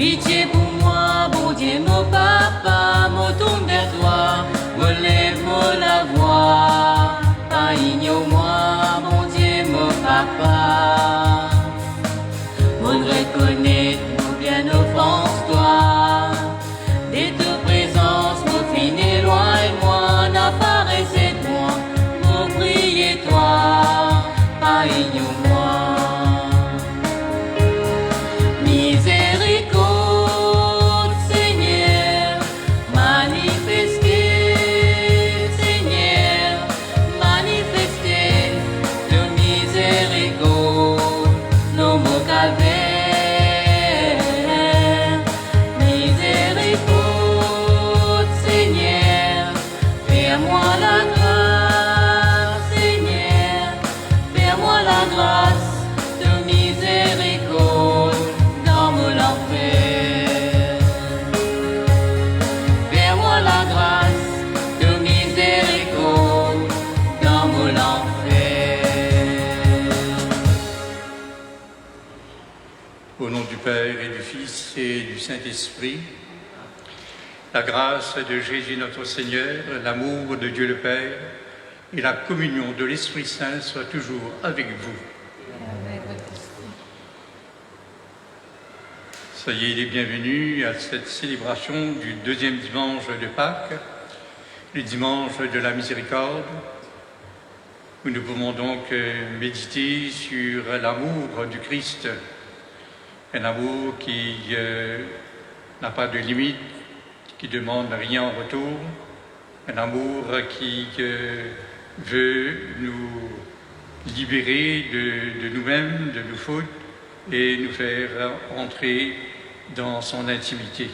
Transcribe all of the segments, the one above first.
Pitié pour moi, bon Dieu, mon papa, me tourne vers toi, me lève la voix, pas ignore-moi, mon Dieu, mon papa. On reconnaît mon bien offense-toi, dès ta présence, mon fin éloigne-moi, n'apparaissez moi, mon priez-toi, pas ignore-moi. Au nom du Père et du Fils et du Saint-Esprit, la grâce de Jésus notre Seigneur, l'amour de Dieu le Père et la communion de l'Esprit Saint soient toujours avec vous. Soyez les bienvenus à cette célébration du deuxième dimanche de Pâques, le dimanche de la miséricorde, où nous pouvons donc méditer sur l'amour du Christ. Un amour qui n'a pas de limite, qui ne demande rien en retour. Un amour qui veut nous libérer de nous-mêmes, de nos fautes, et nous faire entrer dans son intimité.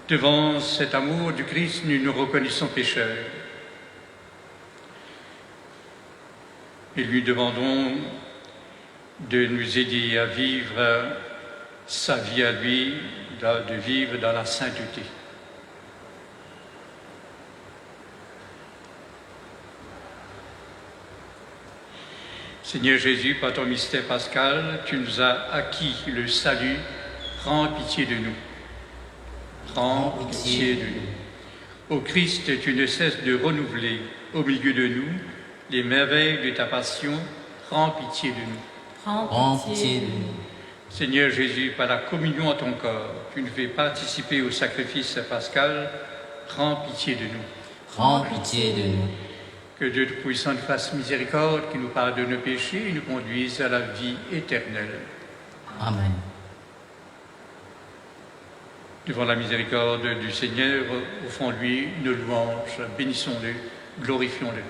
Devant cet amour du Christ, nous nous reconnaissons pécheurs. Et lui demandons de nous aider à vivre sa vie à lui, de vivre dans la sainteté. Seigneur Jésus, par ton mystère pascal, tu nous as acquis le salut. Prends pitié de nous. Prends pitié de nous. Ô Christ, tu ne cesses de renouveler au milieu de nous les merveilles de ta passion. Prends pitié de nous. Prends pitié de nous. Seigneur Jésus, par la communion à ton corps, tu nous fais participer au sacrifice pascal. Prends pitié de nous. Prends pitié de nous. Que Dieu Tout-Puissant nous fasse miséricorde, qui nous pardonne nos péchés et nous conduise à la vie éternelle. Amen. Devant la miséricorde du Seigneur, offrons-lui nos louanges, bénissons-le, glorifions-le.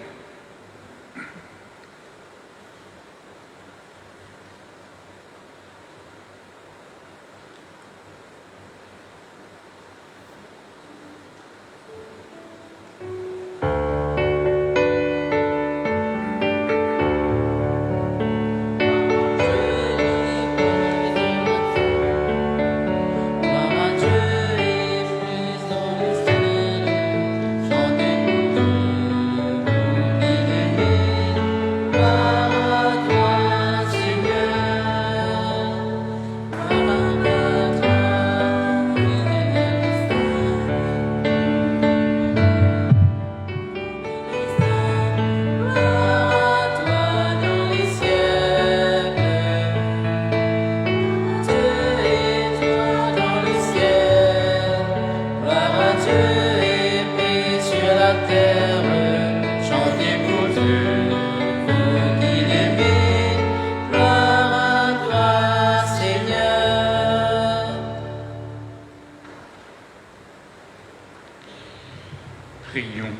Prions.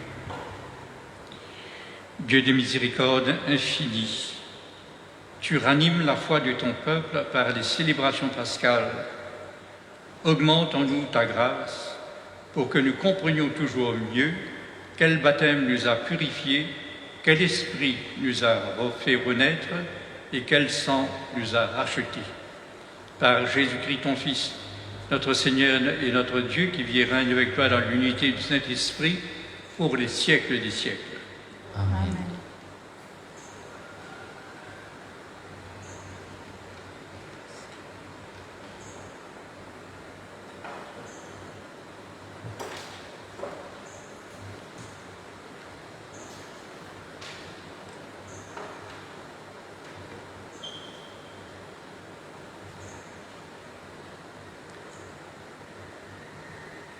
Dieu de miséricorde infinie, tu ranimes la foi de ton peuple par les célébrations pascales. Augmente en nous ta grâce pour que nous comprenions toujours mieux quel baptême nous a purifiés, quel esprit nous a fait renaître et quel sang nous a rachetés. Par Jésus-Christ ton Fils, notre Seigneur et notre Dieu, qui vit et règne avec toi dans l'unité du Saint-Esprit, pour les siècles des siècles. Amen.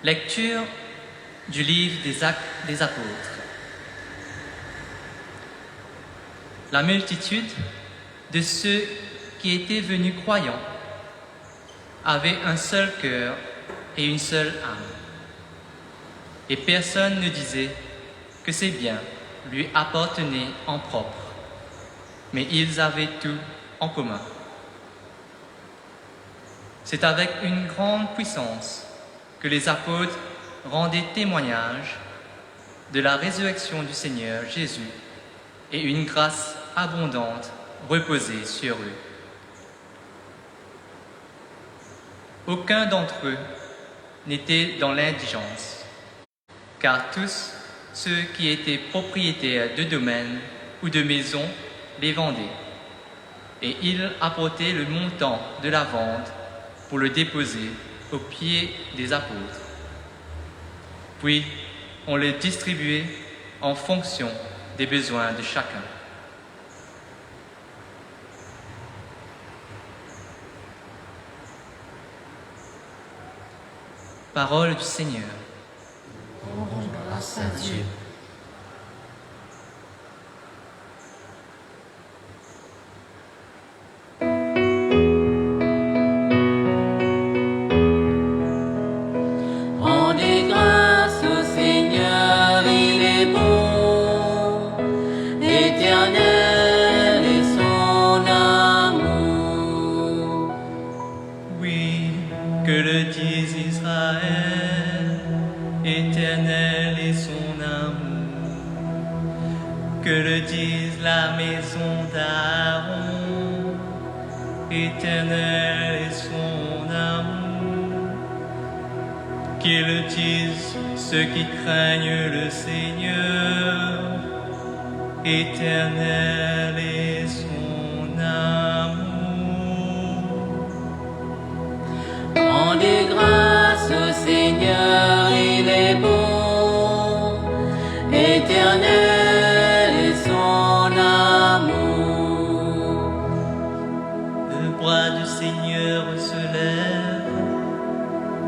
Lecture du livre des Actes des Apôtres. La multitude de ceux qui étaient venus croyants avait un seul cœur et une seule âme. Et personne ne disait que ses biens lui appartenaient en propre, mais ils avaient tout en commun. C'est avec une grande puissance que les apôtres rendaient témoignage de la résurrection du Seigneur Jésus et une grâce abondante reposait sur eux. Aucun d'entre eux n'était dans l'indigence, car tous ceux qui étaient propriétaires de domaines ou de maisons les vendaient, et ils apportaient le montant de la vente pour le déposer aux pieds des apôtres. Puis, on le distribuait en fonction des besoins de chacun. Parole du Seigneur. Rendons grâce à Dieu. Rendez grâce au Seigneur, il est bon, éternel est son amour. Oui, que le dise Israël, éternel est son amour. Que le dise la maison d'Aaron, éternel est son amour. Qu'ils le disent ceux qui craignent le Seigneur, éternel est son amour. Rendez grâce au Seigneur, il est bon, éternel est son amour. Le bras du Seigneur se lève,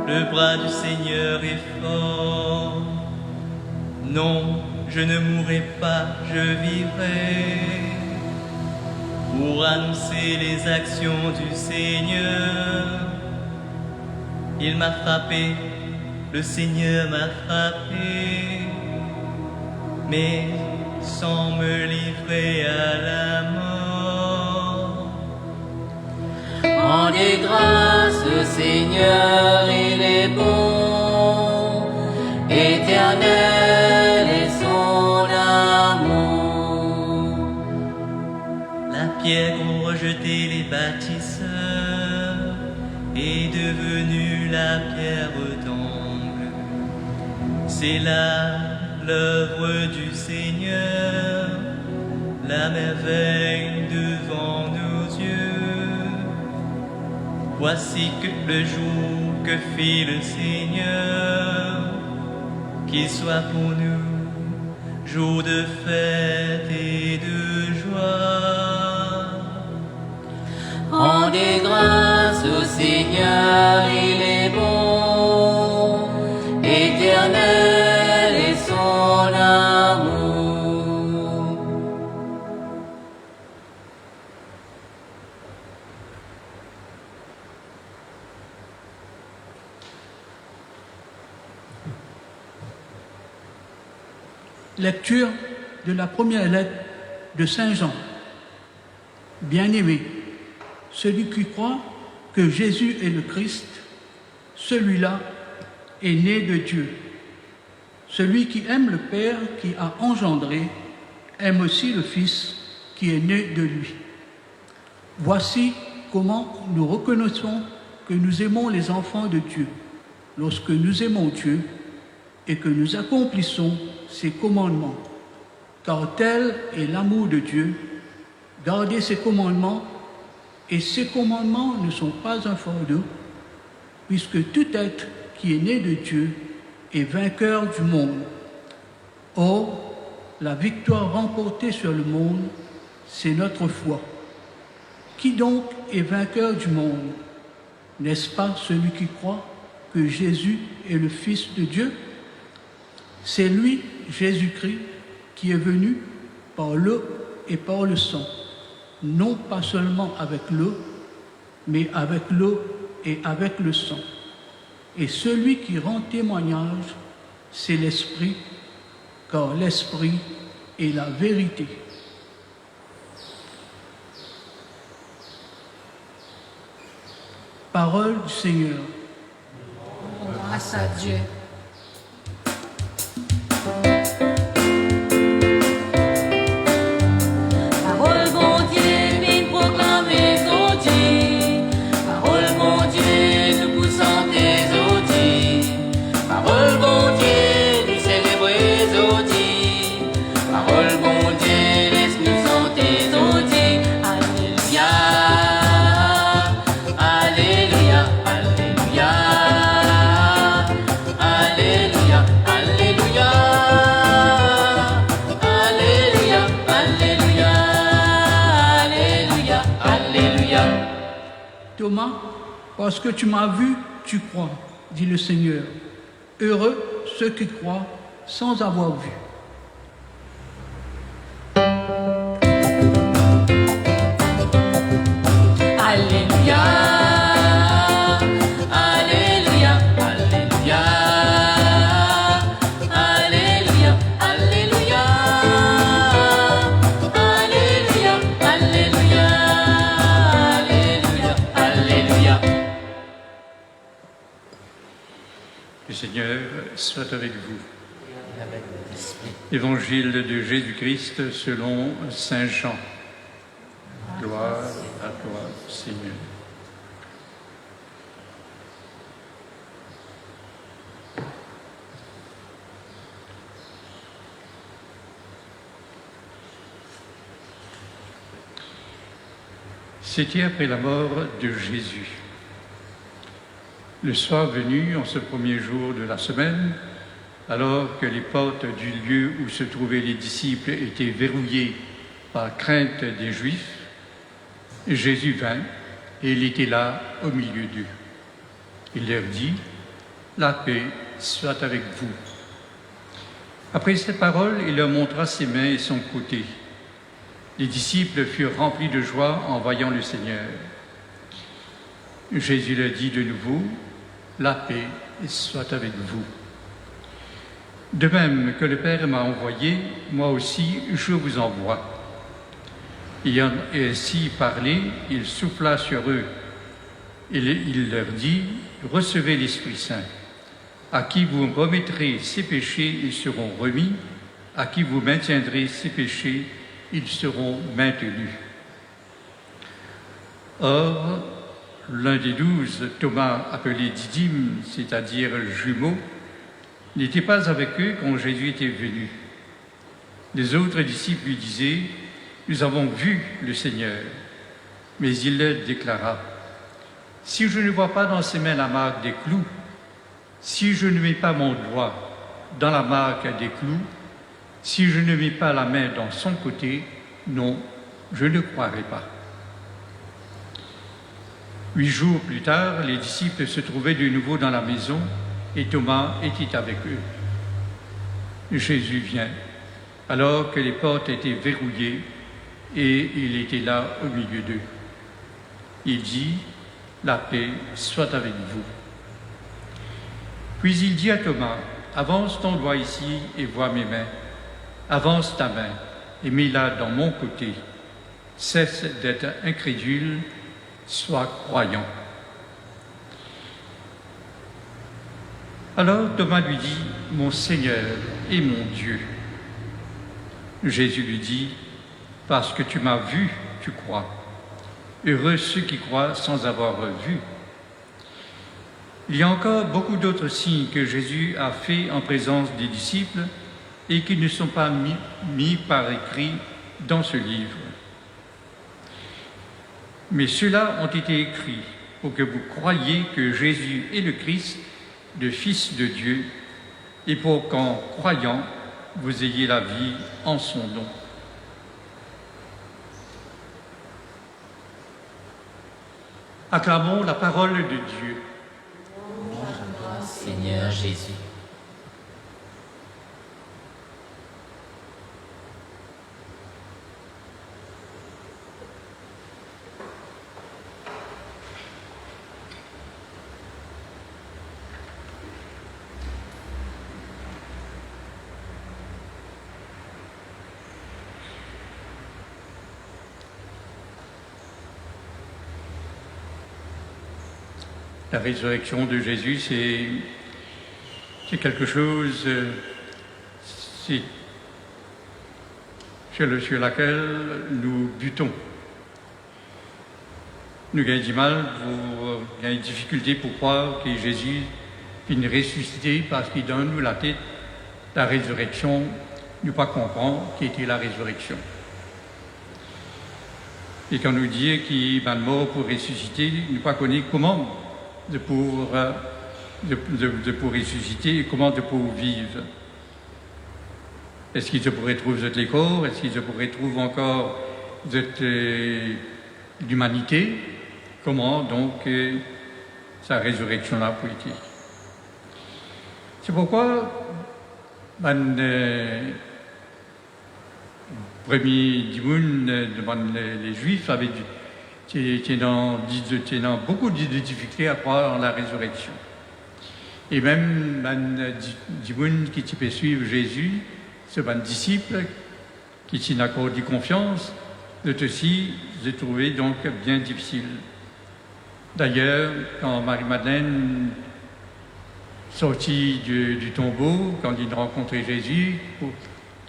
le bras du Seigneur est fort. Non, je ne mourrai pas, je vivrai pour annoncer les actions du Seigneur. Il m'a frappé, le Seigneur m'a frappé, mais sans me livrer à la mort. Rendez grâce au Seigneur, il est bon, éternel est son amour. La pierre qu'ont rejetée les bâtisseurs est devenue la pierre d'angle. C'est là l'œuvre du Seigneur, la merveille devant nos yeux. Voici que le jour que fit le Seigneur, qu'il soit pour nous jour de fête et de joie. Rendez grâce au Seigneur, il est bon, éternel est son amour. Lecture de la première lettre de Saint Jean. Bien-aimé, celui qui croit que Jésus est le Christ, celui-là est né de Dieu. Celui qui aime le Père qui a engendré, aime aussi le Fils qui est né de lui. Voici comment nous reconnaissons que nous aimons les enfants de Dieu, lorsque nous aimons Dieu et que nous accomplissons ses commandements. Car tel est l'amour de Dieu, garder ses commandements, et ces commandements ne sont pas un fardeau, puisque tout être qui est né de Dieu est vainqueur du monde. Or, la victoire remportée sur le monde, c'est notre foi. Qui donc est vainqueur du monde? N'est-ce pas celui qui croit que Jésus est le Fils de Dieu? C'est lui, Jésus-Christ, qui est venu par l'eau et par le sang, non pas seulement avec l'eau, mais avec l'eau et avec le sang. Et celui qui rend témoignage, c'est l'Esprit, car l'Esprit est la vérité. Parole du Seigneur. Grâce à Dieu. Parole bon Dieu, vite proclamer son Dieu. Parole bon Dieu, nous poussons tes outils. Parole bon Dieu, nous célébrer outils. Parole bon Dieu, laisse-nous chanter outils. Alléluia, Alléluia, Alléluia. Alléluia, Alléluia. Alléluia, Alléluia. Alléluia, Alléluia. Thomas, parce que tu m'as vu, tu crois, dit le Seigneur. Heureux ceux qui croient sans avoir vu. Alléluia, Alléluia, Alléluia. Alléluia, Alléluia. Alléluia, Alléluia. Alléluia, Alléluia. Le Seigneur soit avec vous. Évangile de Jésus-Christ selon saint Jean. Gloire à toi, Seigneur. C'était après la mort de Jésus. Le soir venu, en ce premier jour de la semaine, alors que les portes du lieu où se trouvaient les disciples étaient verrouillées par crainte des Juifs, Jésus vint et il était là au milieu d'eux. Il leur dit, « La paix soit avec vous. » Après ces paroles, il leur montra ses mains et son côté. Les disciples furent remplis de joie en voyant le Seigneur. Jésus leur dit de nouveau, « La paix soit avec vous. » De même que le Père m'a envoyé, moi aussi je vous envoie. Ayant ainsi parlé, il souffla sur eux. Il leur dit, « Recevez l'Esprit Saint. À qui vous remettrez ses péchés, ils seront remis. À qui vous maintiendrez ses péchés, ils seront maintenus. » Or, l'un des 12, Thomas, appelé Didyme, c'est-à-dire jumeau, n'était pas avec eux quand Jésus était venu. Les autres disciples lui disaient, « Nous avons vu le Seigneur. » Mais il leur déclara, « Si je ne vois pas dans ses mains la marque des clous, si je ne mets pas mon doigt dans la marque des clous, si je ne mets pas la main dans son côté, non, je ne croirai pas. » 8 jours plus tard, les disciples se trouvaient de nouveau dans la maison et Thomas était avec eux. Jésus vient, alors que les portes étaient verrouillées et il était là au milieu d'eux. Il dit, « La paix soit avec vous. » Puis il dit à Thomas, « Avance ton doigt ici et vois mes mains. Avance ta main et mets-la dans mon côté. Cesse d'être incrédule, sois croyant. » Alors Thomas lui dit, « Mon Seigneur et mon Dieu. » Jésus lui dit, « Parce que tu m'as vu, tu crois. Heureux ceux qui croient sans avoir vu. » Il y a encore beaucoup d'autres signes que Jésus a faits en présence des disciples et qui ne sont pas mis par écrit dans ce livre. Mais ceux-là ont été écrits pour que vous croyiez que Jésus est le Christ, le Fils de Dieu, et pour qu'en croyant, vous ayez la vie en son nom. Acclamons la parole de Dieu. Seigneur Jésus. La résurrection de Jésus, c'est quelque chose sur laquelle nous butons. Nous avons du mal, nous avons des difficultés pour croire que Jésus finit ressuscité parce qu'il donne nous la tête. La résurrection, nous pas comprendre qui était la résurrection. Et quand nous dit qu'il est mort pour ressusciter, nous pas connaître comment pour ressusciter et comment pour vivre. Est-ce qu'il se pourrait trouver les corps? Est-ce qu'il se pourrait trouver encore l'humanité? Comment donc sa résurrection-là peut être? C'est pourquoi premier dimoun devant les Juifs avait dit tu dans beaucoup de difficultés à croire en la résurrection. Et même les gens qui peuvent suivre Jésus, ce disciple qui s'y accordé confiance, de aussi se trouver donc bien difficile. D'ailleurs, quand Marie-Madeleine sortit du tombeau, quand il rencontrait Jésus,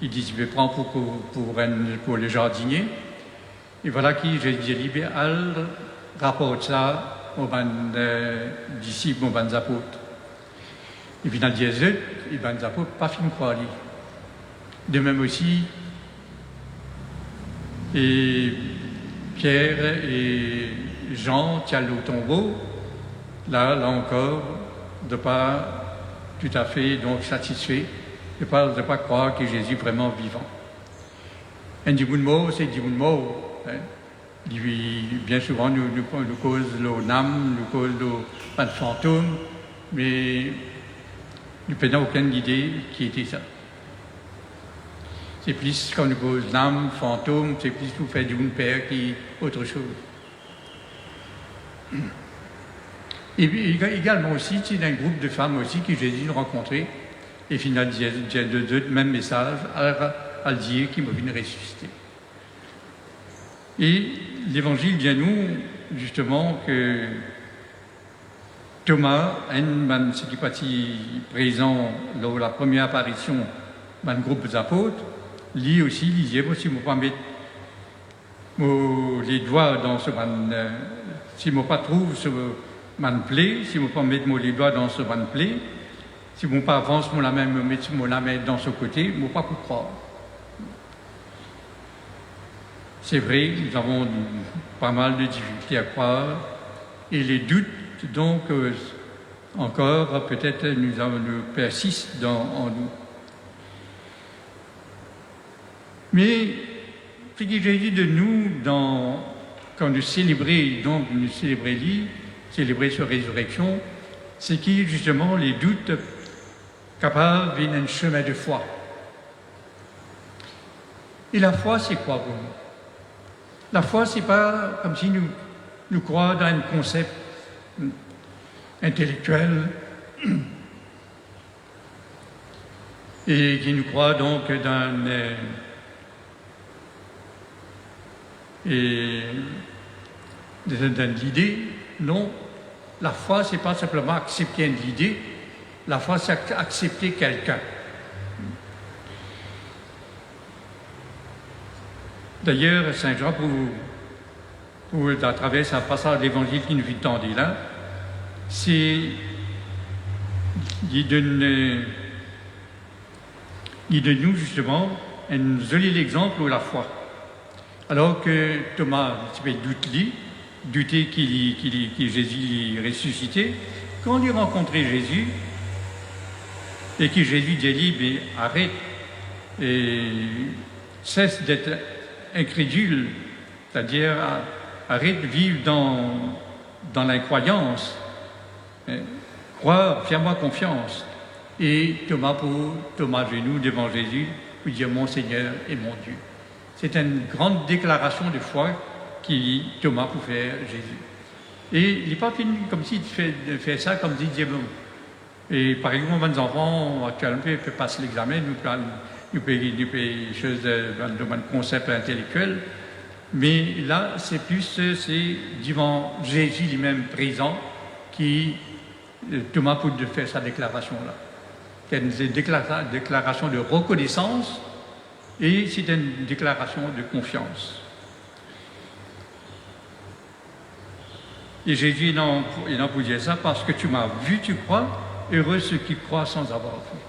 il dit « Je vais prendre pour le jardinier ». Et voilà qui, Jésus libéral, rapporte ça aux disciples, aux apôtres. Et puis dans le dièse, les apôtres pas fin croire. De même aussi, et Pierre et Jean tiennent au tombeau, là encore, de pas tout à fait donc satisfait, de pas croire que Jésus est vraiment vivant. Un dimanche mort, c'est dimanche mort. Bien souvent, nous causons nos âmes, nous causons nos fantômes, mais nous n'avons aucune idée qui était ça. C'est plus quand nous causons l'âme, fantôme, c'est plus pour faire du père qu'autre chose. Et puis, également aussi, il y a un groupe de femmes aussi que Jésus a rencontré, et finalement, il y a deux mêmes messages à dire qu'il m'a venu ressusciter. Et l'évangile vient nous, justement, que Thomas, ce qui est parti présent lors de la première apparition dans le groupe des apôtres, lui aussi disait, si je ne pas mettre les doigts dans ce si je ne pas trouve ce plaie, si je ne pas mettre les doigts dans ce plaie, si je ne pas avance la main, me mettre la main dans ce côté, je ne pas croire. C'est vrai, nous avons pas mal de difficultés à croire et les doutes, donc, encore, peut-être, nous persistent en nous. Mais ce que j'ai dit de nous, quand nous célébrons sa résurrection, c'est que justement les doutes capables viennent un chemin de foi. Et la foi, c'est quoi pour nous? La foi, c'est pas comme si nous croyons dans un concept intellectuel et qui nous croit donc dans l'idée. Non, la foi, c'est pas simplement accepter une idée, la foi, c'est accepter quelqu'un. D'ailleurs, Saint Jean, à travers un passage de l'Évangile qui nous vit tendre là, il donne nous justement un joli exemple de la foi. Alors que Thomas doutait que Jésus est ressuscité, quand il rencontrait Jésus, et que Jésus dit mais arrête, et cesse d'être incrédule, c'est-à-dire arrête de vivre dans l'incroyance, crois, fais-moi confiance. Et Thomas genoux devant Jésus, pour dire mon Seigneur et mon Dieu. C'est une grande déclaration de foi que Thomas peut faire Jésus. Et il n'est pas fini comme s'il fait ça, comme dit Dieu. Et par exemple, nos enfants, actuellement, peuvent passer l'examen, nous payons des choses dans le domaine concept intellectuel. Mais là, c'est devant Jésus lui-même présent qui Thomas peut faire sa déclaration-là. C'est une déclaration de reconnaissance et c'est une déclaration de confiance. Et Jésus, il en peut dire ça parce que tu m'as vu, tu crois, heureux ceux qui croient sans avoir vu.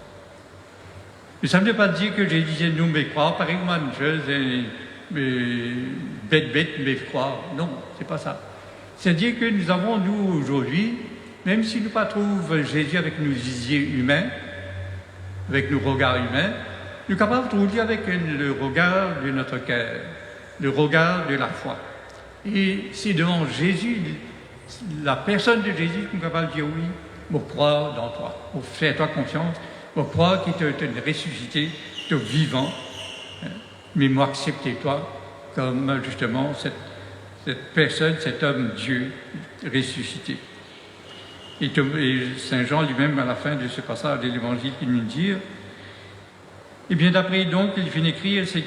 Mais ça ne veut pas dire que Jésus disait nous, mais croire, par exemple, une chose, bête, mais croire. Non, c'est pas ça. C'est-à-dire que nous avons, nous, aujourd'hui, même si nous ne trouvons Jésus avec nos yeux humains, avec nos regards humains, nous sommes capables de trouver avec le regard de notre cœur, le regard de la foi. Et c'est devant Jésus, la personne de Jésus, que nous sommes capables de dire oui, je crois dans toi, je fais-toi confiance, je crois qu'il t'a ressuscité, t'es vivant, mais moi accepter toi comme justement cette personne, cet homme Dieu ressuscité. Et Saint Jean lui-même, à la fin de ce passage de l'Évangile, il nous dit, et bien d'après donc, il finit d'écrire, c'est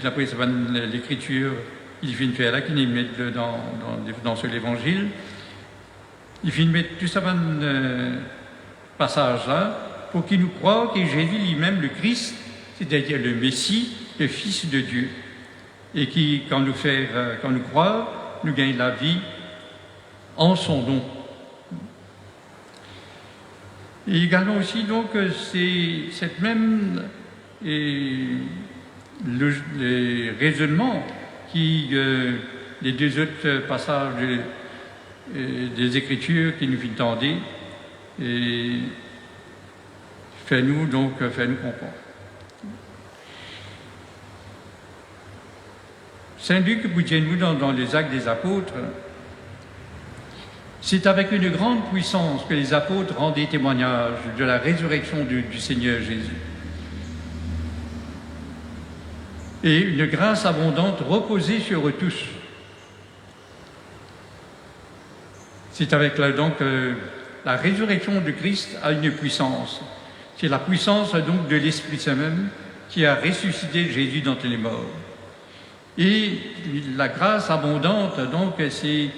d'après l'Écriture, il finit de faire là, qu'il met dans ce l'Évangile, il finit de mettre tout ça dans passage-là, pour qu'il nous croie que Jésus lui-même, le Christ, c'est-à-dire le Messie, le Fils de Dieu, et qui, quand nous croyons, nous gagne la vie en son nom. Et également aussi, donc, c'est cette même le raisonnement qui, les deux autres passages des Écritures qui nous entendent, et fait-nous comprendre. Saint Luc, vous dites nous dans les Actes des Apôtres, c'est avec une grande puissance que les apôtres rendaient témoignage de la résurrection du Seigneur Jésus. Et une grâce abondante reposait sur eux tous. C'est avec la résurrection de Christ a une puissance. C'est la puissance donc de l'Esprit Saint même qui a ressuscité Jésus d'entre les morts. Et la grâce abondante, donc, c'est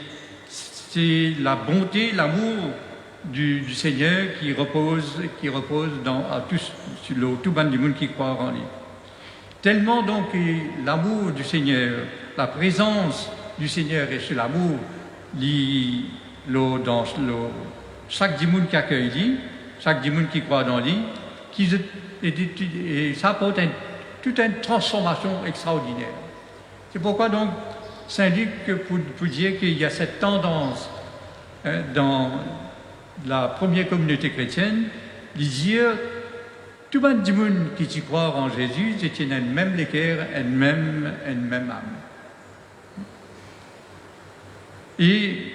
la bonté, l'amour du Seigneur qui repose à tous, sur tout ban du monde qui croit en lui. Tellement donc l'amour du Seigneur, la présence du Seigneur et sur l'amour, dans chaque monde qui accueille lui, chaque monde qui croit dans lui, et ça apporte toute une transformation extraordinaire. C'est pourquoi donc Saint Luc pour dire qu'il y a cette tendance dans la première communauté chrétienne de dire tout le monde qui croit en Jésus, c'est une même cœur, une même âme. Et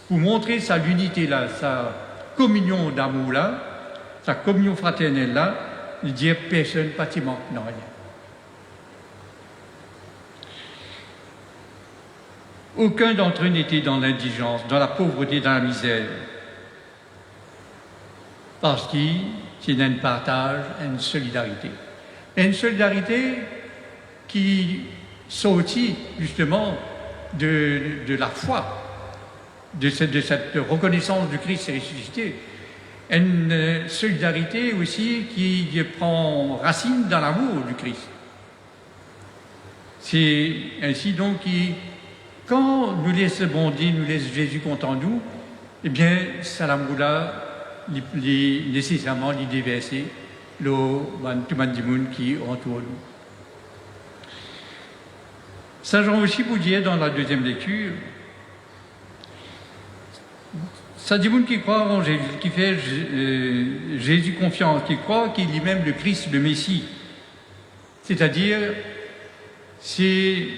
pour montrer sa unité là, sa communion d'amour là, sa communion fraternelle là, il dit personne pas t'y manque, non rien. Aucun d'entre eux n'était dans l'indigence, dans la pauvreté, dans la misère. Parce qu'il y a un partage, une solidarité. Une solidarité qui sortit justement de la foi, de cette reconnaissance du Christ ressuscité. Une solidarité aussi qui prend racine dans l'amour du Christ. C'est ainsi donc quand nous laissons bon Dieu, nous laissons Jésus content de nous, eh bien, ça l'amour-là, nécessairement, il déverser tout le monde qui entoure nous. Saint Jean aussi vous dit dans la deuxième lecture, ça dit monde qui croit en Jésus, qui fait Jésus confiance, qui croit qu'il est même le Christ, le Messie. C'est-à-dire, c'est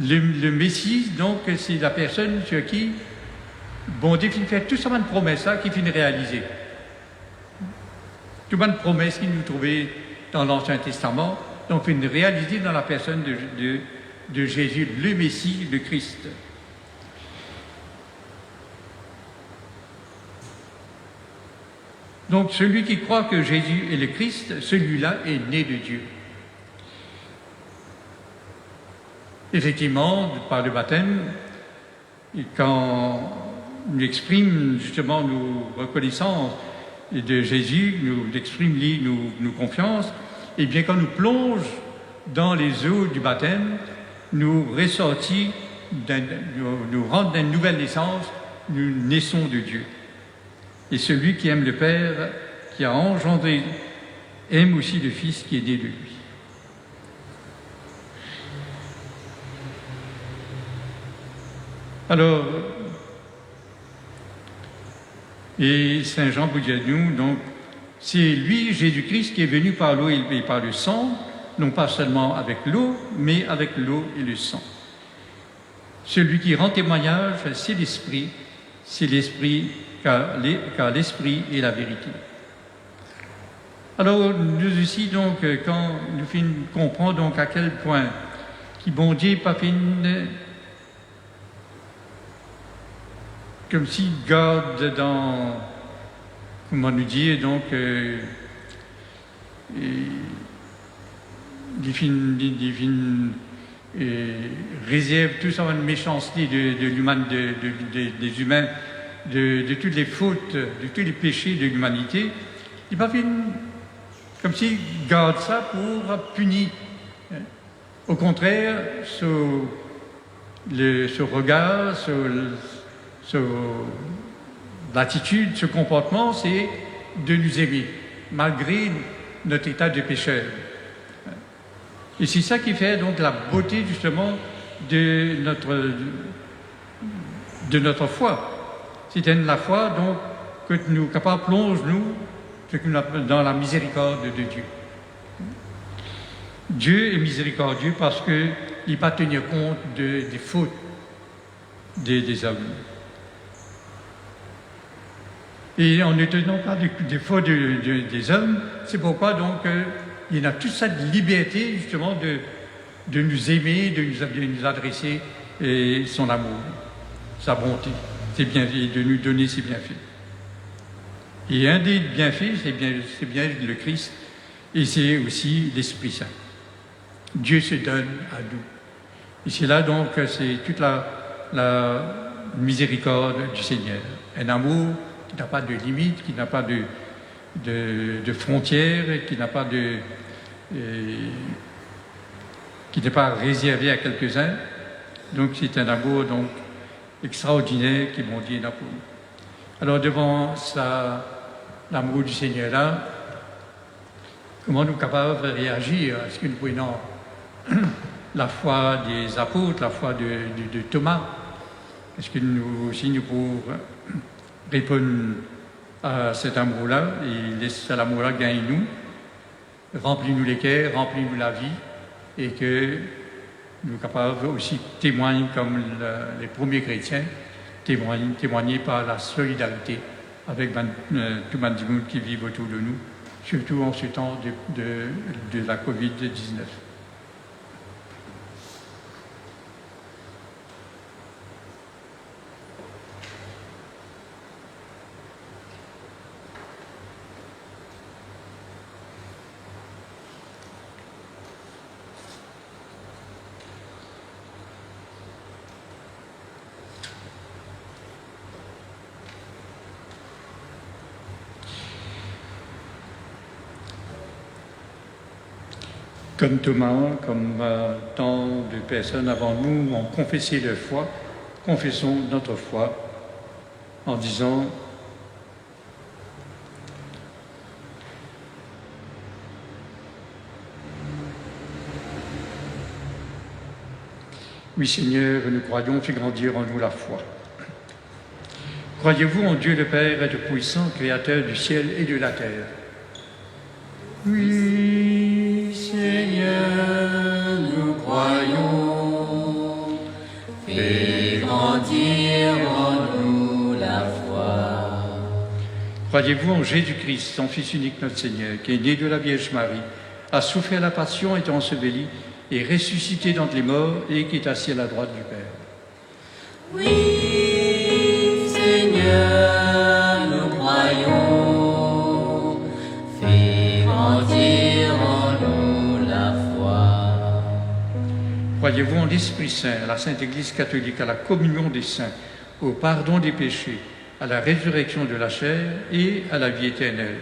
Le Messie, donc, c'est la personne sur qui, bon Dieu finit faire tout ça de promesses qui finit réaliser. Tout de promesses qu'il nous trouvait dans l'Ancien Testament, donc finit réaliser dans la personne de Jésus, le Messie, le Christ. Donc celui qui croit que Jésus est le Christ, celui-là est né de Dieu. Effectivement, par le baptême, quand nous exprime justement nos reconnaissances de Jésus, nous exprime nos confiances, et bien quand nous plonge dans les eaux du baptême, nous ressortit, nous rentre d'une nouvelle naissance, nous naissons de Dieu. Et celui qui aime le Père, qui a engendré, aime aussi le Fils qui est né de lui. Alors, et Saint Jean vous dit à nous, donc, c'est lui, Jésus-Christ, qui est venu par l'eau et par le sang, non pas seulement avec l'eau, mais avec l'eau et le sang. Celui qui rend témoignage, c'est l'Esprit, car l'Esprit est la vérité. Alors, nous aussi, donc, quand nous comprenons donc à quel point qui bon Dieu pas fait comme si garde dans, comment nous dire, donc, réserve tout ça de méchanceté des humains, de toutes les fautes, de tous les péchés de l'humanité. Il pas fait comme s'il garde ça pour punir. Au contraire, ce regard, l'attitude, ce comportement, c'est de nous aimer, malgré notre état de pécheur. Et c'est ça qui fait donc la beauté justement de notre foi. C'est la foi donc que nous capables plonge-nous dans la miséricorde de Dieu. Dieu est miséricordieux parce qu'il ne pas tenir compte des fautes des hommes. Et en ne tenant pas des fautes des hommes, c'est pourquoi donc il a toute cette liberté justement de nous aimer, de nous adresser son amour, sa bonté, et de nous donner ses bienfaits. Et un des bienfaits, c'est bien le Christ, et c'est aussi l'Esprit Saint. Dieu se donne à nous. Et c'est là donc, c'est toute la miséricorde du Seigneur. Un amour qui n'a pas de limite, qui n'a pas de frontières, qui n'est pas réservé à quelques-uns. Donc c'est un amour donc extraordinaire qui, mon Dieu, n'a pour nous. Alors devant l'amour du Seigneur là, comment nous sommes capables de réagir? Est-ce que nous prenons la foi des apôtres, la foi de Thomas? Est-ce que nous aussi nous pouvons répondre à cet amour-là et laisser cet amour-là gagner nous, remplis-nous les cœurs, remplis-nous la vie, et que nous sommes capables aussi témoigner comme les premiers chrétiens, témoigner par la solidarité avec tout le monde qui vit autour de nous, surtout en ce temps de la Covid-19. Comme Thomas, comme tant de personnes avant nous ont confessé leur foi, confessons notre foi en disant « Oui Seigneur, nous croyons, fais grandir en nous la foi. Croyez-vous en Dieu le Père et Tout-Puissant, Créateur du ciel et de la terre? Oui, Seigneur, nous croyons. Croyez-vous en Jésus-Christ, son Fils unique, notre Seigneur, qui est né de la Vierge Marie, a souffert la passion, est enseveli, est ressuscité d'entre les morts et qui est assis à la droite du Père? Oui, Seigneur, nous croyons. Fais grandir en nous la foi. Croyez-vous en l'Esprit Saint, à la Sainte Église catholique, à la communion des saints, au pardon des péchés, à la résurrection de la chair et à la vie éternelle?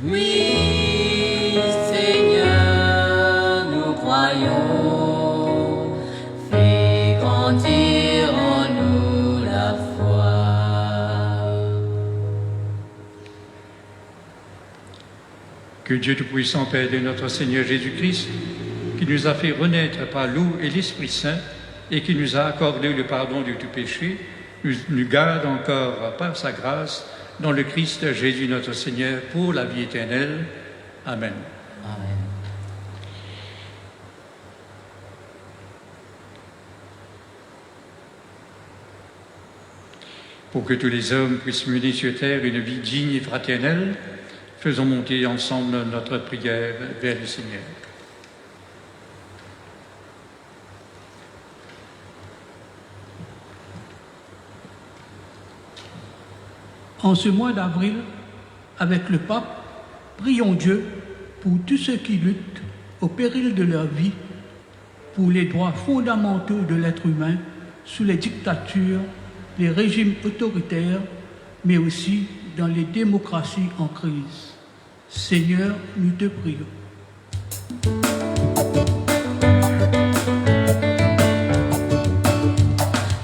Oui, Seigneur, nous croyons. Fais grandir en nous la foi. Que Dieu Tout-Puissant, Père de notre Seigneur Jésus-Christ, qui nous a fait renaître par l'eau et l'Esprit Saint et qui nous a accordé le pardon de tout péché, nous garde encore par sa grâce dans le Christ Jésus notre Seigneur pour la vie éternelle. Amen. Amen. Pour que tous les hommes puissent mener sur terre une vie digne et fraternelle, faisons monter ensemble notre prière vers le Seigneur. En ce mois d'avril, avec le pape, prions Dieu pour tous ceux qui luttent au péril de leur vie, pour les droits fondamentaux de l'être humain sous les dictatures, les régimes autoritaires, mais aussi dans les démocraties en crise. Seigneur, nous te prions.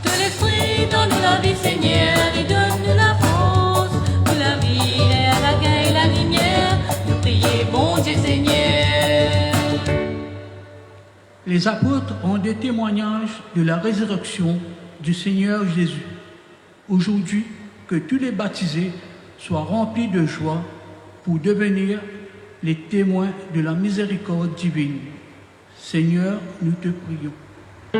Que l'Esprit donne la vie, Seigneur, et donne la force. Que la vie et la gain et la lumière, nous prions, bon Dieu, Seigneur. Les apôtres ont des témoignages de la résurrection du Seigneur Jésus. Aujourd'hui, que tous les baptisés soient remplis de joie pour devenir les témoins de la miséricorde divine. Seigneur, nous te prions. Que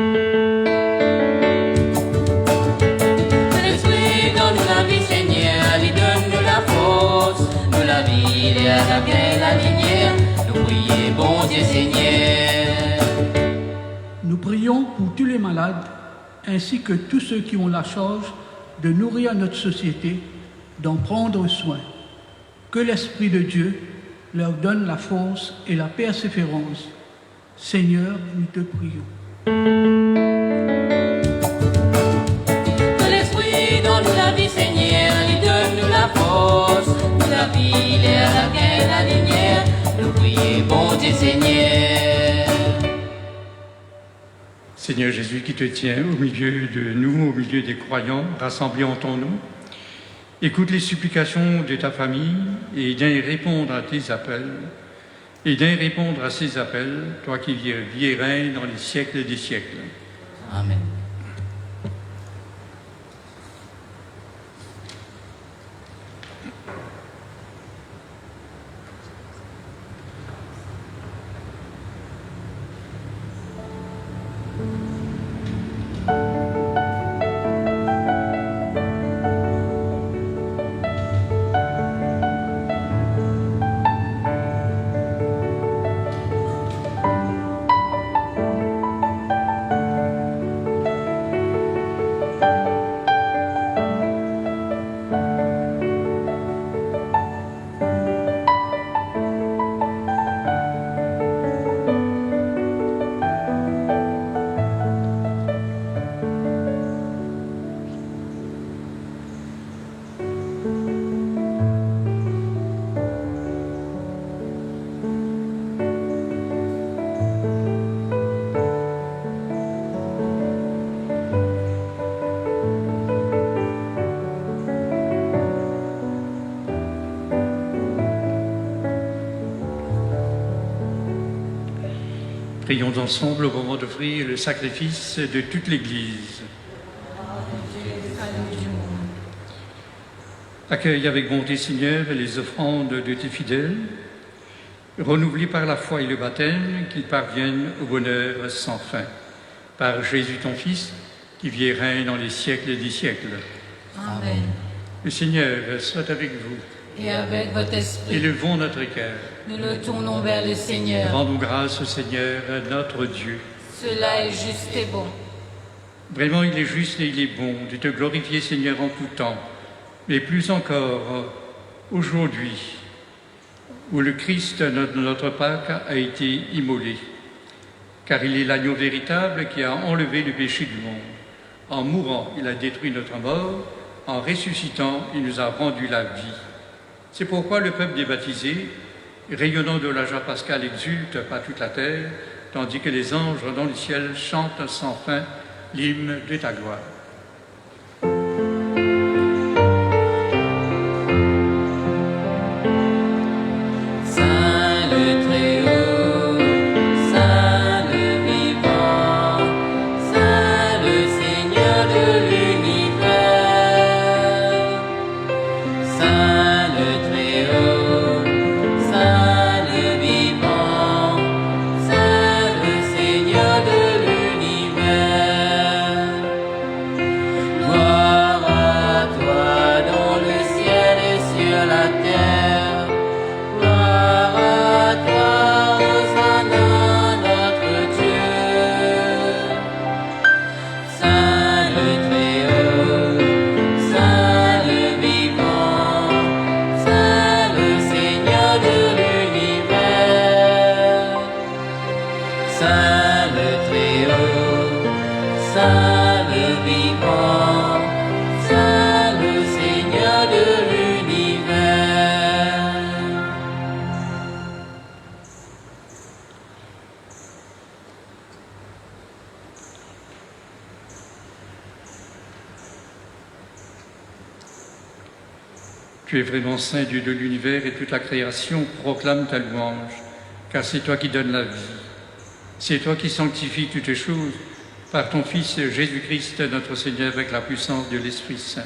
l'Esprit donne la vie, Seigneur, et donne la force. Nous la vie et la gain et la lumière, nous prions, bon Dieu, Seigneur. Nous prions pour tous les malades, ainsi que tous ceux qui ont la charge de nourrir notre société, d'en prendre soin. Que l'Esprit de Dieu leur donne la force et la persévérance. Seigneur, nous te prions. Que l'Esprit donne la vie, Seigneur, et donne la force. Nous la vie et la gain et la lumière, nous prions, bon Dieu, Seigneur. Seigneur Jésus, qui te tiens au milieu de nous, au milieu des croyants rassemblés en ton nom, écoute les supplications de ta famille et viens répondre à tes appels. Et viens répondre à ces appels, toi qui vis et règnes dans les siècles des siècles. Amen. Prions ensemble au moment d'offrir le sacrifice de toute l'Église. Accueille avec bonté, Seigneur, les offrandes de tes fidèles, renouvelées par la foi et le baptême, qu'ils parviennent au bonheur sans fin. Par Jésus ton Fils, qui vit et règne dans les siècles des siècles. Amen. Le Seigneur soit avec vous. Et avec votre esprit, Élevons notre cœur. nous le tournons vers le Seigneur. Rendons grâce au Seigneur, notre Dieu. Cela est juste et bon. Vraiment, il est juste et il est bon de te glorifier, Seigneur, en tout temps, mais plus encore aujourd'hui, où le Christ, notre Pâque, a été immolé. Car il est l'agneau véritable qui a enlevé le péché du monde. En mourant, il a détruit notre mort. En ressuscitant, il nous a rendu la vie. C'est pourquoi le peuple des baptisés, rayonnant de la joie pascale, exulte par toute la terre, tandis que les anges dans le ciel chantent sans fin l'hymne de ta gloire. Saint le Très-Haut, Saint le Vivant, Saint le Seigneur de l'univers. Saint le Très-Haut, Saint le Vivant, Saint le Seigneur de l'univers. Gloire à toi dans le ciel et sur la terre. Gloire à toi, Hosanna, notre Dieu. Saint le Très-Haut, Saint le Vivant, Saint le Seigneur de l'univers. Saint le Très-Haut, Saint le Vivant, Saint le Seigneur de l'univers. Tu es vraiment saint, Dieu de l'univers, et toute la création proclame ta louange, car c'est toi qui donnes la vie. C'est toi qui sanctifies toutes choses par ton Fils Jésus-Christ, notre Seigneur, avec la puissance de l'Esprit Saint.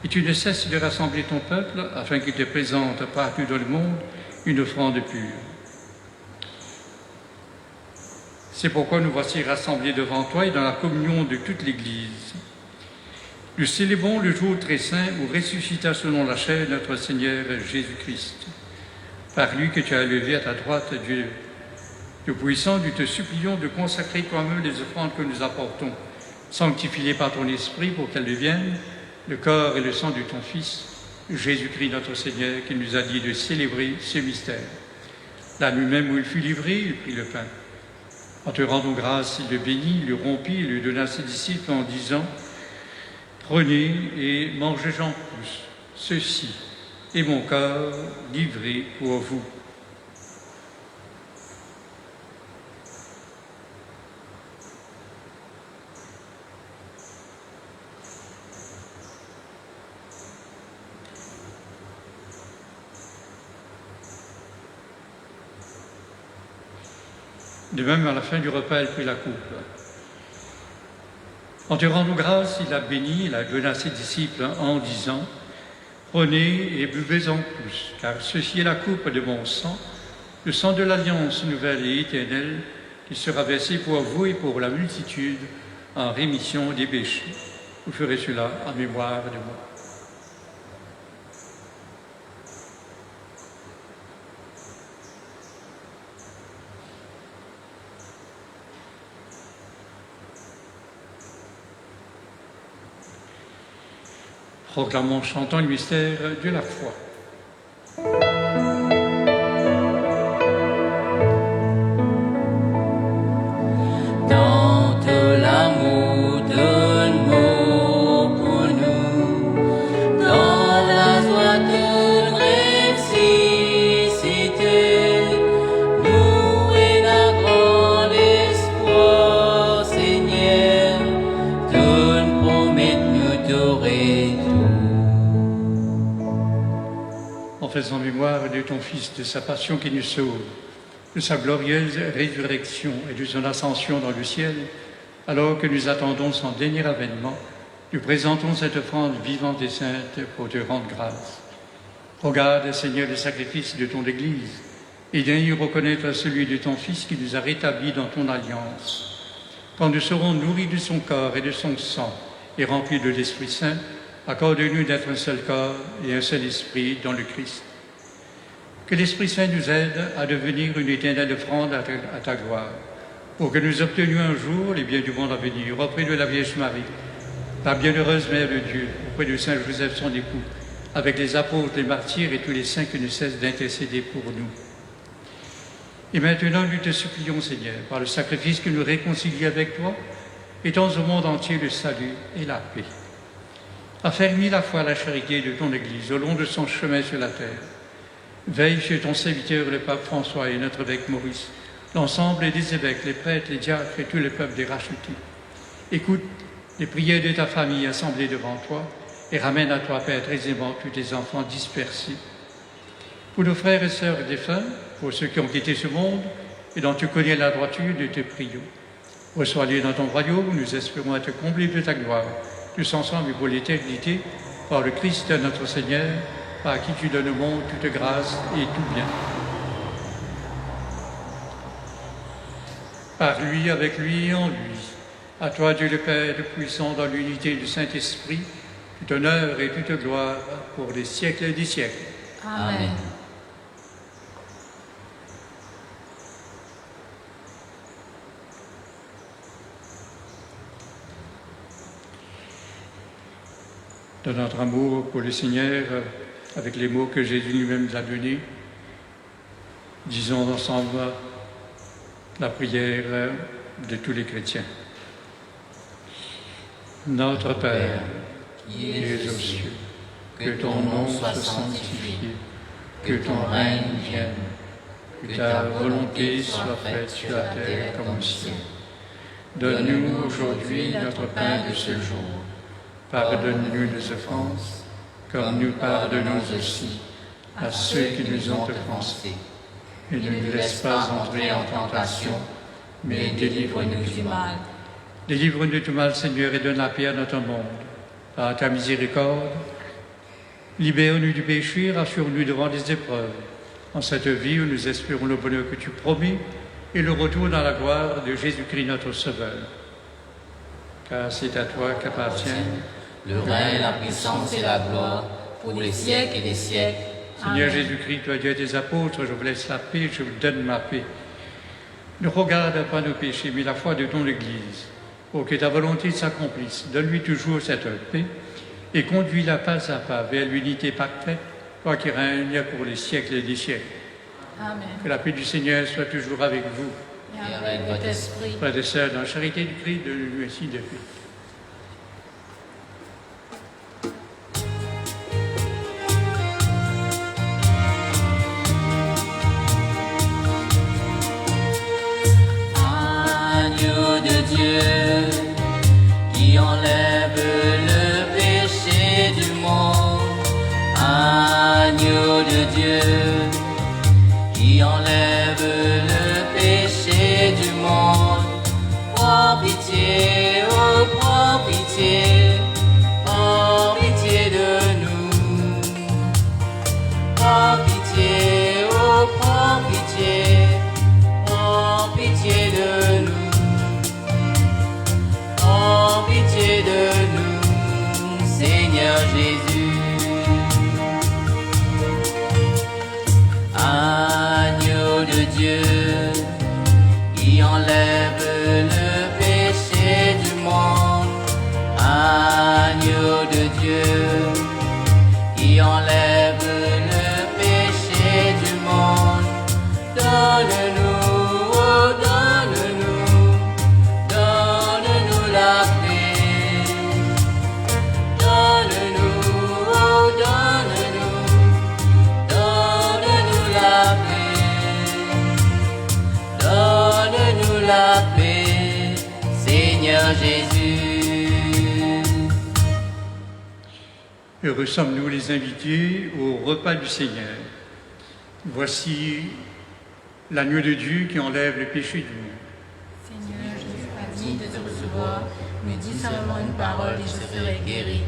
Et tu ne cesses de rassembler ton peuple afin qu'il te présente partout dans le monde une offrande pure. C'est pourquoi nous voici rassemblés devant toi et dans la communion de toute l'Église. Nous célébrons le jour très saint où ressuscita selon la chair notre Seigneur Jésus-Christ. Par lui que tu as élevé à ta droite, Dieu Tout-Puissant, nous te supplions de consacrer toi-même les offrandes que nous apportons. Sanctifie-les par ton Esprit pour qu'elles deviennent le corps et le sang de ton Fils, Jésus-Christ notre Seigneur, qui nous a dit de célébrer ce mystère. La nuit même où il fut livré, il prit le pain. En te rendant grâce, il le bénit, le rompit et le donna à ses disciples en disant « Prenez et mangez-en tous. Ceci est mon corps livré pour vous. » De même, à la fin du repas, elle prit la coupe. En te rendant grâce, il la bénit, il la donna à ses disciples en disant « Prenez et buvez-en tous, car ceci est la coupe de mon sang, le sang de l'alliance nouvelle et éternelle, qui sera versé pour vous et pour la multitude en rémission des péchés. Vous ferez cela en mémoire de moi. » Proclamons, chantant le mystère de la foi. Dans tout l'amour d'un mot pour nous, dans la joie d'une ressuscité, nous et la grande espoir, Seigneur, donne promettre-nous t'aurer tout. En faisant mémoire de ton Fils, de sa passion qui nous sauve, de sa glorieuse résurrection et de son ascension dans le ciel, alors que nous attendons son dernier avènement, nous présentons cette offrande vivante et sainte pour te rendre grâce. Regarde, Seigneur, le sacrifice de ton Église et viens y reconnaître celui de ton Fils qui nous a rétablis dans ton alliance. Quand nous serons nourris de son corps et de son sang et remplis de l'Esprit Saint, accorde-nous d'être un seul corps et un seul esprit dans le Christ. Que l'Esprit Saint nous aide à devenir une éternelle offrande à ta gloire, pour que nous obtenions un jour les biens du monde à venir, auprès de la Vierge Marie, la bienheureuse Mère de Dieu, auprès de Saint Joseph son époux, avec les apôtres, les martyrs et tous les saints qui ne cessent d'intercéder pour nous. Et maintenant, nous te supplions, Seigneur, par le sacrifice que nous réconcilie avec toi, étends au monde entier le salut et la paix. Affermis la foi, la charité de ton Église au long de son chemin sur la terre. Veille sur ton serviteur, le pape François et notre évêque Maurice, l'ensemble des évêques, les prêtres, les diacres et tout le peuple des rachetés. Écoute les prières de ta famille assemblée devant toi et ramène à toi, Père, très aimant, tous tes enfants dispersés. Pour nos frères et sœurs défunts, pour ceux qui ont quitté ce monde et dont tu connais la droiture, nous te prions. Reçois-les dans ton royaume, nous espérons être comblés de ta gloire, tous ensemble et pour l'éternité, par le Christ notre Seigneur, par qui tu donnes au monde toute grâce et tout bien. Par lui, avec lui et en lui, à toi Dieu le Père Tout-Puissant, dans l'unité du Saint-Esprit, tout honneur et toute gloire pour les siècles des siècles. Amen. Dans notre amour pour le Seigneur, avec les mots que Jésus lui-même nous a donnés, disons ensemble la prière de tous les chrétiens. Notre Père, qui es aux cieux, que ton nom soit sanctifié, que ton règne vienne, que ta volonté soit faite sur la terre comme au ciel. Donne-nous aujourd'hui notre pain de ce jour. Pardonne-nous nos offenses, comme nous pardonnons aussi à ceux qui nous ont offensés. Et ne nous laisse pas entrer en tentation, mais délivre-nous du mal. Délivre-nous du mal, Seigneur, et donne la paix à notre monde. Par ta miséricorde, libère-nous du péché, rassure-nous devant les épreuves. En cette vie où nous espérons le bonheur que tu promets et le retour dans la gloire de Jésus-Christ notre Sauveur. Car c'est à toi qu'appartiennent le règne, la puissance et la gloire, pour les siècles et des siècles. Seigneur Amen. Jésus-Christ, tu as dit à tes apôtres, je vous laisse la paix, je vous donne ma paix. Ne regarde pas nos péchés, mais la foi de ton Église, pour que ta volonté s'accomplisse. Donne-lui toujours cette paix et conduis-la pas à pas vers l'unité parfaite, toi qui règnes pour les siècles et des siècles. Amen. Que la paix du Seigneur soit toujours avec vous. Et avec votre esprit. Frères et sœurs, dans la charité du Christ, donne-nous ainsi de paix. Agneau de Dieu, qui enlève le péché du monde. Agneau de Dieu, qui enlève le péché du monde. Prends pitié, oh prends pitié de nous. Prends pitié, oh prends pitié de nous. Prends pitié de nous, Seigneur Jésus. Agneau de Dieu, qui enlève le péché du monde. Agneau de Dieu, qui enlève le péché du monde. Donne-nous, oh donne-nous, donne-nous la paix. Donne-nous, oh donne-nous, donne-nous la paix. Donne-nous la paix, Seigneur Jésus. Heureux sommes-nous les invités au repas du Seigneur. Voici l'agneau de Dieu qui enlève le péché du monde. Seigneur, je ne suis pas digne de te recevoir, mais dis simplement une parole et je serai guéri.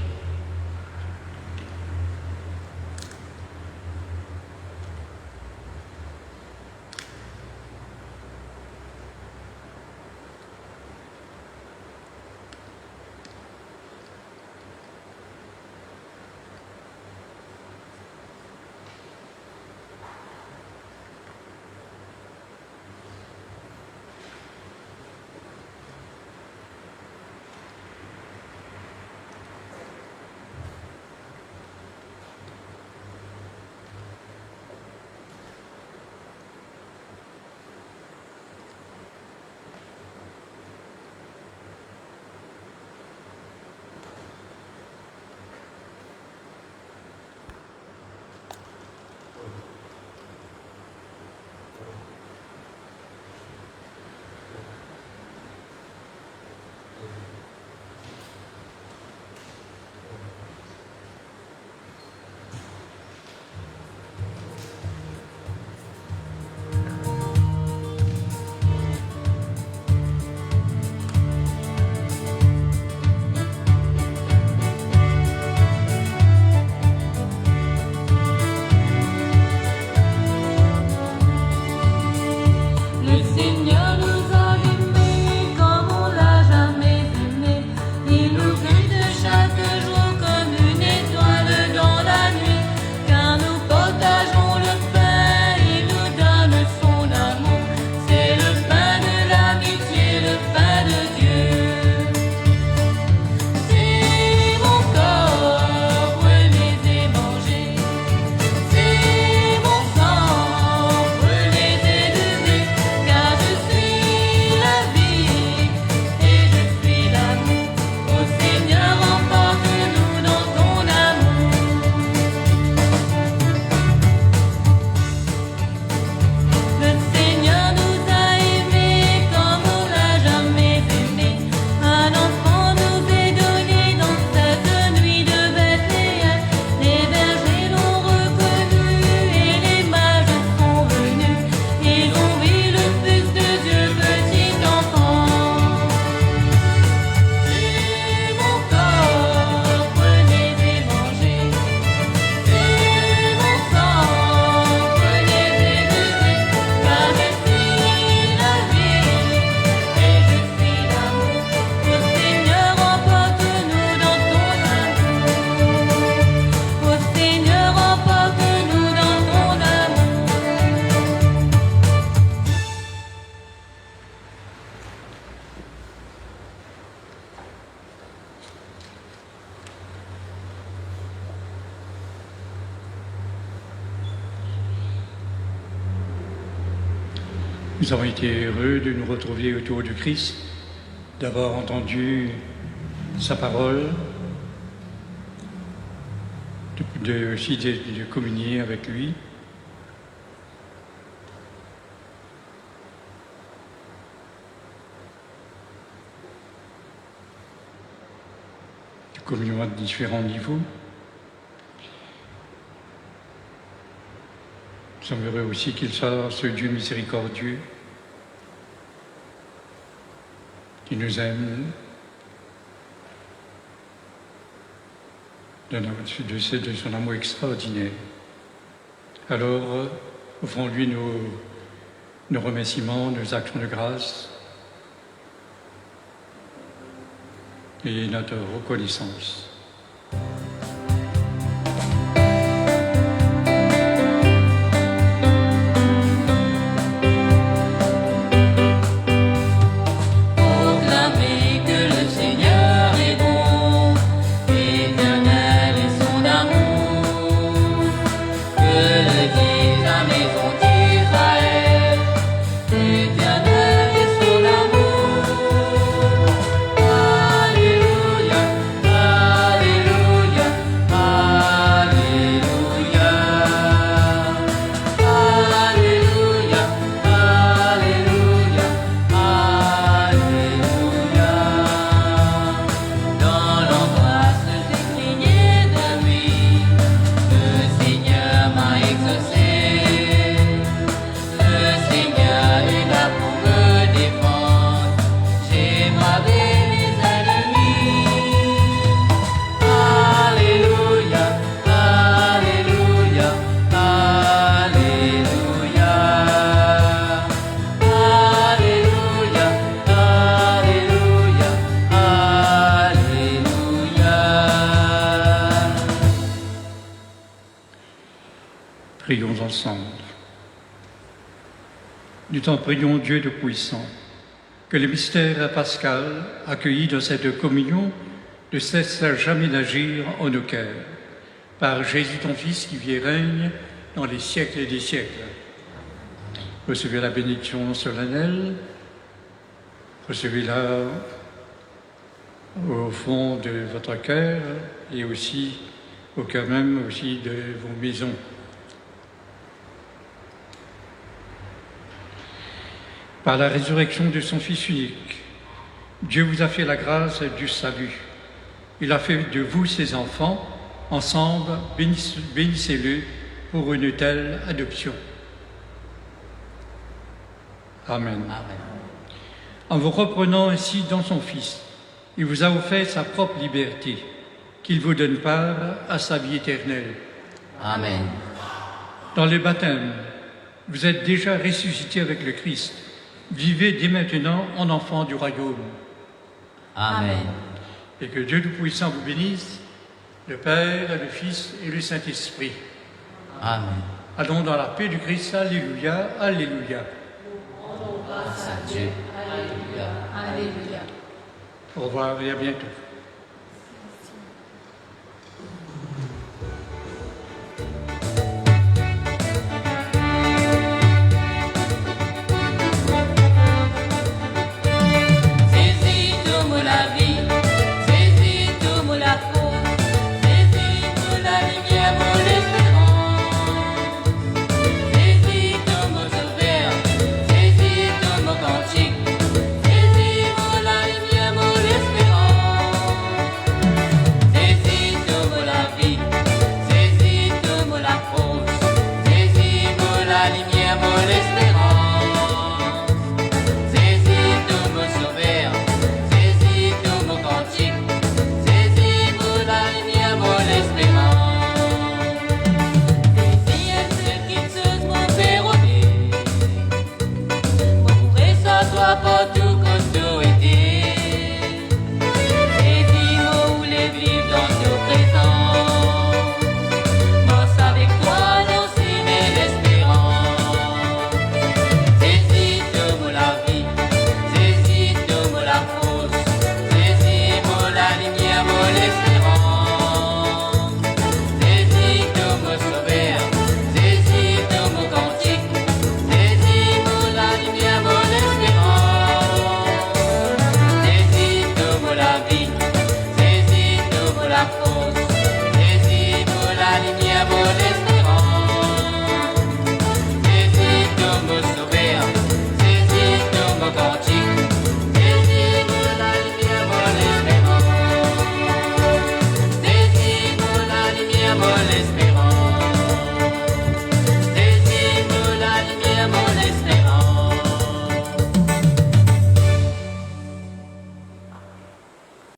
Nous avons été heureux de nous retrouver autour du Christ, d'avoir entendu sa parole, aussi de communier avec lui. De communion à différents niveaux. Nous sommes heureux aussi qu'il soit ce Dieu miséricordieux qui nous aime de son amour extraordinaire. Alors, offrons-lui nos remerciements, nos actions de grâce et notre reconnaissance. Prions ensemble. Nous t'en prions, Dieu Tout-Puissant, que le mystère pascal, accueilli dans cette communion, ne cesse jamais d'agir en nos cœurs. Par Jésus, ton Fils, qui vit et règne dans les siècles des siècles. Recevez la bénédiction solennelle, recevez-la au fond de votre cœur et aussi au cœur même aussi de vos maisons. Par la résurrection de son Fils unique, Dieu vous a fait la grâce du salut. Il a fait de vous ses enfants. Ensemble, bénissez-le pour une telle adoption. Amen. Amen. En vous reprenant ainsi dans son Fils, il vous a offert sa propre liberté, qu'il vous donne part à sa vie éternelle. Amen. Dans le baptême, vous êtes déjà ressuscité avec le Christ. Vivez dès maintenant en enfants du royaume. Amen. Et que Dieu Tout-Puissant vous bénisse, le Père, le Fils et le Saint-Esprit. Amen. Allons dans la paix du Christ. Alléluia, alléluia. Grâce à Dieu. Alléluia. Alléluia. Au revoir et à bientôt.